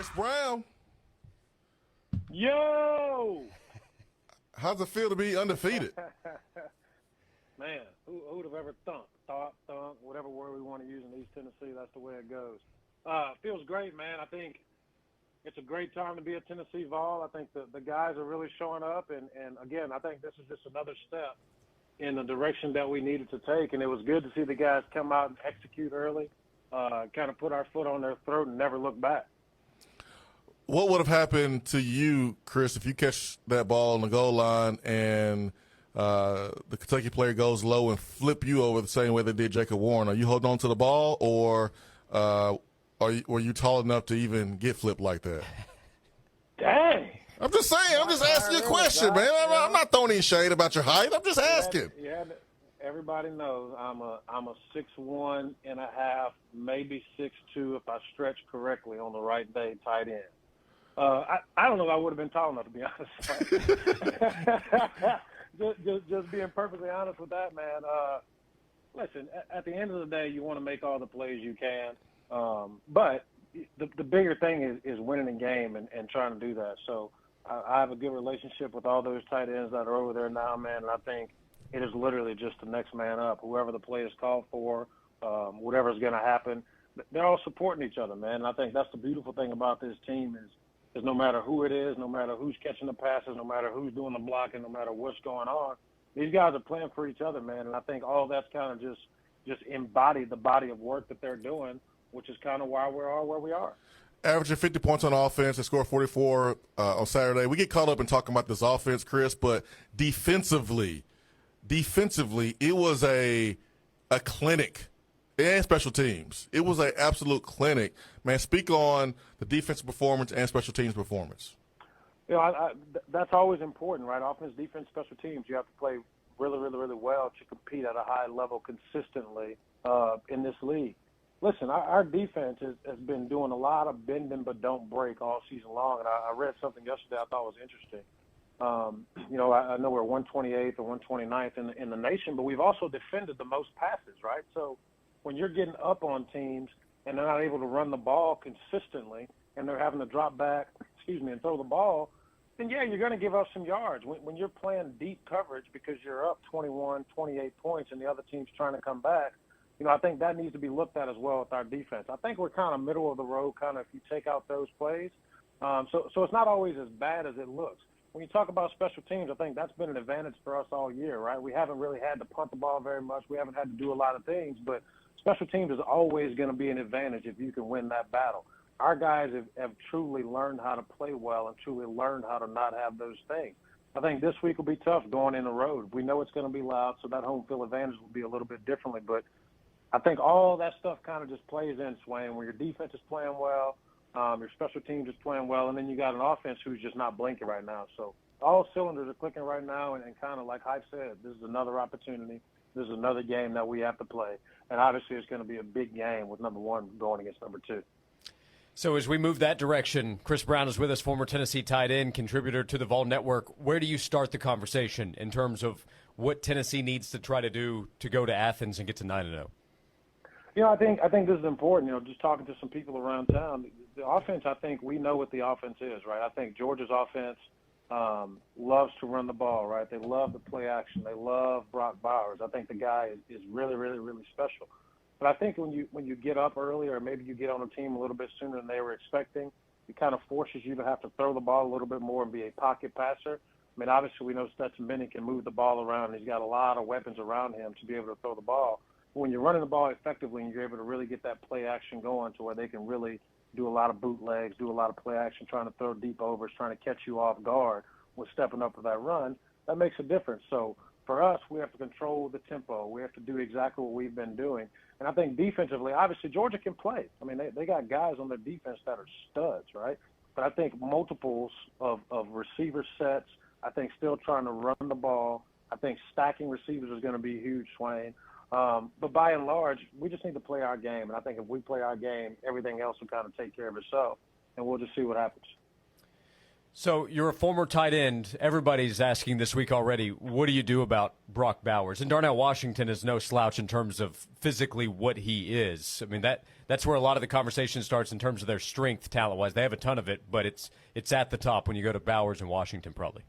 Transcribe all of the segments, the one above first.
Chris Brown. Yo! How's it feel to be undefeated? Man, who would have ever thunk, whatever word we want to use in East Tennessee, that's the way it goes. Feels great, man. I think it's a great time to be a Tennessee Vol. I think the guys are really showing up, and again, I think this is just another step in the direction that we needed to take, and it was good to see the guys come out and execute early, kind of put our foot on their throat and never look back. What would have happened to you, Chris, if you catch that ball on the goal line and the Kentucky player goes low and flip you over the same way they did Jacob Warren? Are you holding on to the ball, or were you tall enough to even get flipped like that? Dang. I'm just saying. I'm just asking you a question, man. I'm not throwing any shade about your height. I'm just asking. Yeah, everybody knows I'm a 6'1.5", maybe 6'2" if I stretch correctly on the right day, tight end. I don't know if I would have been tall enough, to be honest. just being perfectly honest with that, man. Listen, at the end of the day, you want to make all the plays you can. But the bigger thing is winning a game and trying to do that. So I have a good relationship with all those tight ends that are over there now, man, and I think it is literally just the next man up. Whoever the play is called for, whatever's going to happen, they're all supporting each other, man. And I think that's the beautiful thing about this team is no matter who it is, no matter who's catching the passes, no matter who's doing the blocking, no matter what's going on, these guys are playing for each other, man. And I think all that's kind of just embodied the body of work that they're doing, which is kind of why we are where we are. Averaging 50 points on offense and scored 44 on Saturday. We get caught up in talking about this offense, Chris, but defensively, it was a clinic. And special teams. It was an absolute clinic. Man, speak on the defensive performance and special teams performance. You know, that's always important, right? Offense, defense, special teams. You have to play really, really, really well to compete at a high level consistently in this league. Listen, our defense has been doing a lot of bending but don't break all season long. And I read something yesterday I thought was interesting. You know, I know we're 128th or 129th in the nation, but we've also defended the most passes, right? So when you're getting up on teams and they're not able to run the ball consistently and they're having to drop back, and throw the ball, then, yeah, you're going to give up some yards. When you're playing deep coverage because you're up 21, 28 points and the other team's trying to come back, you know, I think that needs to be looked at as well with our defense. I think we're kind of middle of the road kind of if you take out those plays. So it's not always as bad as it looks. When you talk about special teams, I think that's been an advantage for us all year, right? We haven't really had to punt the ball very much. We haven't had to do a lot of things, but special teams is always going to be an advantage if you can win that battle. Our guys have truly learned how to play well and truly learned how to not have those things. I think this week will be tough going in the road. We know it's going to be loud, so that home field advantage will be a little bit differently. But I think all that stuff kind of just plays in, Swain, where your defense is playing well, your special teams is playing well, and then you got an offense who's just not blinking right now. So all cylinders are clicking right now, and kind of like Hype said, this is another opportunity. This is another game that we have to play. And obviously it's going to be a big game with number one going against number two. So as we move that direction, Chris Brown is with us, former Tennessee tight end, contributor to the Vol Network. Where do you start the conversation in terms of what Tennessee needs to try to do to go to Athens and get to 9-0? You know, I think this is important. You know, just talking to some people around town, the offense, I think we know what the offense is, right? I think Georgia's offense loves to run the ball, right? They love the play action. They love Brock Bowers. I think the guy is really, really, really special. But I think when you get up early or maybe you get on a team a little bit sooner than they were expecting, it kind of forces you to have to throw the ball a little bit more and be a pocket passer. I mean, obviously we know Stetson Bennett can move the ball around. He's got a lot of weapons around him to be able to throw the ball. But when you're running the ball effectively and you're able to really get that play action going to where they can really do a lot of bootlegs, do a lot of play action, trying to throw deep overs, trying to catch you off guard with stepping up for that run, that makes a difference. So for us, we have to control the tempo. We have to do exactly what we've been doing. And I think defensively, obviously, Georgia can play. I mean, they got guys on their defense that are studs, right? But I think multiples of receiver sets, I think still trying to run the ball. I think stacking receivers is going to be huge, Swain. But by and large, we just need to play our game. And I think if we play our game, everything else will kind of take care of itself. And we'll just see what happens. So you're a former tight end. Everybody's asking this week already, what do you do about Brock Bowers? And Darnell Washington is no slouch in terms of physically what he is. I mean, that's where a lot of the conversation starts in terms of their strength talent-wise. They have a ton of it, but it's at the top when you go to Bowers and Washington probably.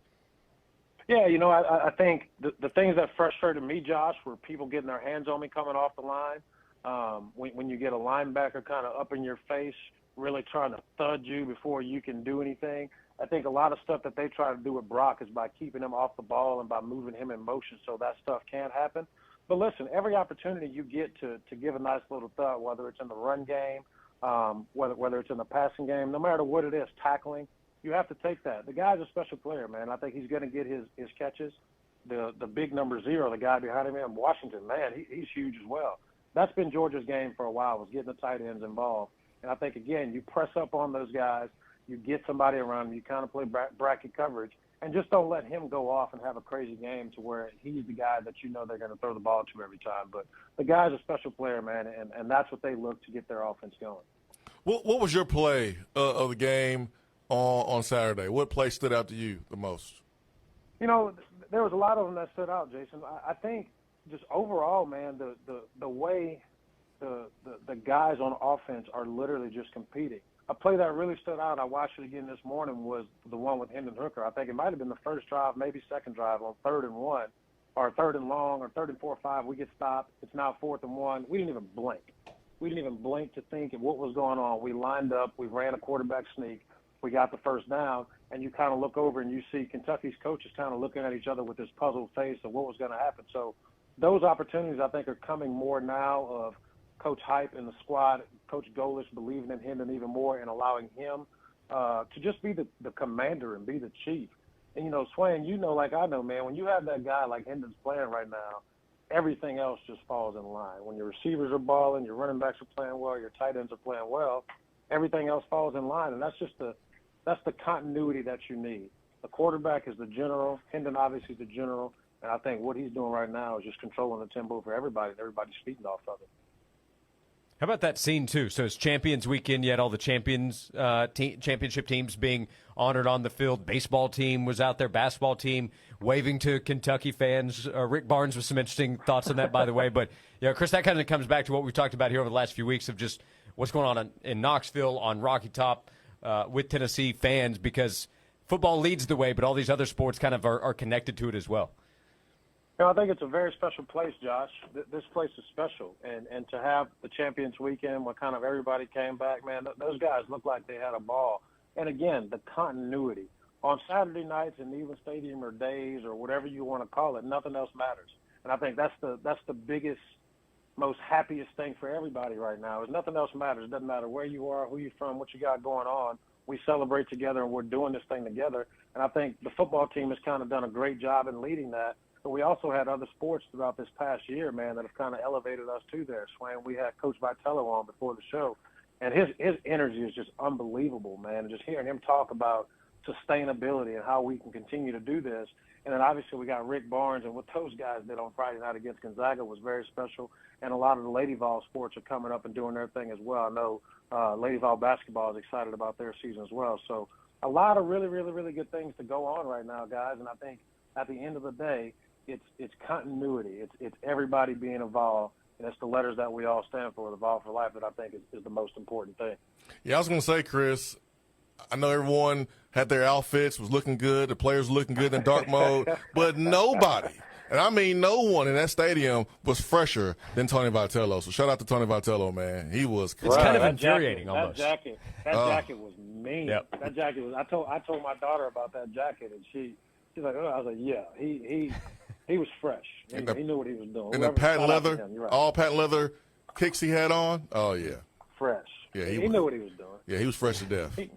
Yeah, you know, I think the things that frustrated me, Josh, were people getting their hands on me coming off the line. When you get a linebacker kind of up in your face, really trying to thud you before you can do anything. I think a lot of stuff that they try to do with Brock is by keeping him off the ball and by moving him in motion so that stuff can't happen. But listen, every opportunity you get to give a nice little thud, whether it's in the run game, whether it's in the passing game, no matter what it is, tackling, you have to take that. The guy's a special player, man. I think he's going to get his catches. The big number 0, the guy behind him in Washington, man, he's huge as well. That's been Georgia's game for a while, was getting the tight ends involved. And I think, again, you press up on those guys, you get somebody around them, you kind of play bracket coverage, and just don't let him go off and have a crazy game to where he's the guy that you know they're going to throw the ball to every time. But the guy's a special player, man, and that's what they look to get their offense going. What was your play of the game on Saturday? What play stood out to you the most? You know, there was a lot of them that stood out, Jason. I think just overall, man, the way the guys on offense are literally just competing. A play that really stood out, I watched it again this morning, was the one with Hendon Hooker. I think it might have been the first drive, maybe second drive on 3rd and 1, or 3rd and long, or 3rd and 4 or 5. We get stopped. It's now 4th and 1. We didn't even blink. We didn't even blink to think of what was going on. We lined up. We ran a quarterback sneak. We got the first down, and you kind of look over and you see Kentucky's coaches kind of looking at each other with this puzzled face of what was going to happen. So those opportunities, I think, are coming more now of Coach Hype and the squad, Coach Golish believing in him and even more and allowing him to just be the commander and be the chief. And, you know, Swain, you know, like I know, man, when you have that guy like Hendon's playing right now, everything else just falls in line. When your receivers are balling, your running backs are playing well, your tight ends are playing well, everything else falls in line. And that's the continuity that you need. The quarterback is the general. Hendon obviously is the general. And I think what he's doing right now is just controlling the tempo for everybody, and everybody's feeding off of it. How about that scene, too? So it's Champions Weekend, yet all the championship teams being honored on the field. Baseball team was out there, basketball team waving to Kentucky fans. Rick Barnes with some interesting thoughts on that, by the way. But, you know, Chris, that kind of comes back to what we've talked about here over the last few weeks of just what's going on in Knoxville, on Rocky Top, with Tennessee fans, because football leads the way, but all these other sports kind of are connected to it as well. You know, I think it's a very special place, Josh. This place is special. And to have the Champions Weekend where kind of everybody came back, man, those guys looked like they had a ball. And, again, the continuity. On Saturday nights in Neyland Stadium or days or whatever you want to call it, nothing else matters. And I think that's the biggest, most happiest thing for everybody right now is nothing else matters. It doesn't matter where you are, who you're from, what you got going on. We celebrate together, and we're doing this thing together. And I think the football team has kind of done a great job in leading that. But we also had other sports throughout this past year, man, that have kind of elevated us to there. Swain, we had Coach Vitello on before the show, and his energy is just unbelievable, man. And just hearing him talk about sustainability and how we can continue to do this. And then obviously we got Rick Barnes, and what those guys did on Friday night against Gonzaga was very special. And a lot of the Lady Vol sports are coming up and doing their thing as well. I know Lady Vol basketball is excited about their season as well. So a lot of really, really, really good things to go on right now, guys. And I think at the end of the day, it's continuity. It's everybody being involved, and it's the letters that we all stand for, the Vol for Life, that I think is the most important thing. Yeah, I was going to say, Chris, I know everyone had their outfits, was looking good, the players were looking good in dark mode, but nobody, and I mean no one in that stadium was fresher than Tony Vitello. So shout out to Tony Vitello, man. He was It's kind of infuriating almost. That jacket was mean. Yep. That jacket was. I told my daughter about that jacket, and she's like, oh, I was like, yeah, he was fresh. He knew what he was doing. And the patent leather, all patent leather kicks he had on. Oh yeah, fresh. Yeah, he knew what he was doing. Yeah, he was fresh to death. He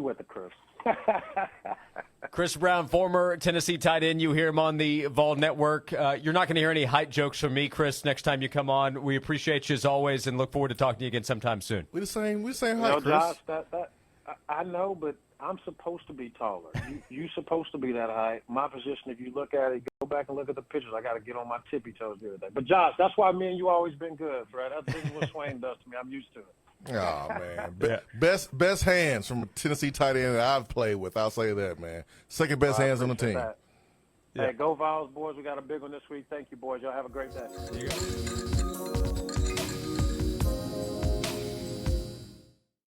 went to Chris. Chris Brown, former Tennessee tight end. You hear him on the Vol Network. You're not going to hear any hype jokes from me, Chris, next time you come on. We appreciate you as always and look forward to talking to you again sometime soon. We're the same height, Chris. Josh, I know, but I'm supposed to be taller. You're supposed to be that height. My position, if you look at it, go back and look at the pictures. I got to get on my tippy toes the other day. But, Josh, that's why me and you always been good, Fred. This is what Swain does to me. I'm used to it. Oh, man. Best hands from a Tennessee tight end that I've played with. I'll say that, man. Second best hands on the team. That. Hey, go Vols, boys. We got a big one this week. Thank you, boys. Y'all have a great day. You got it.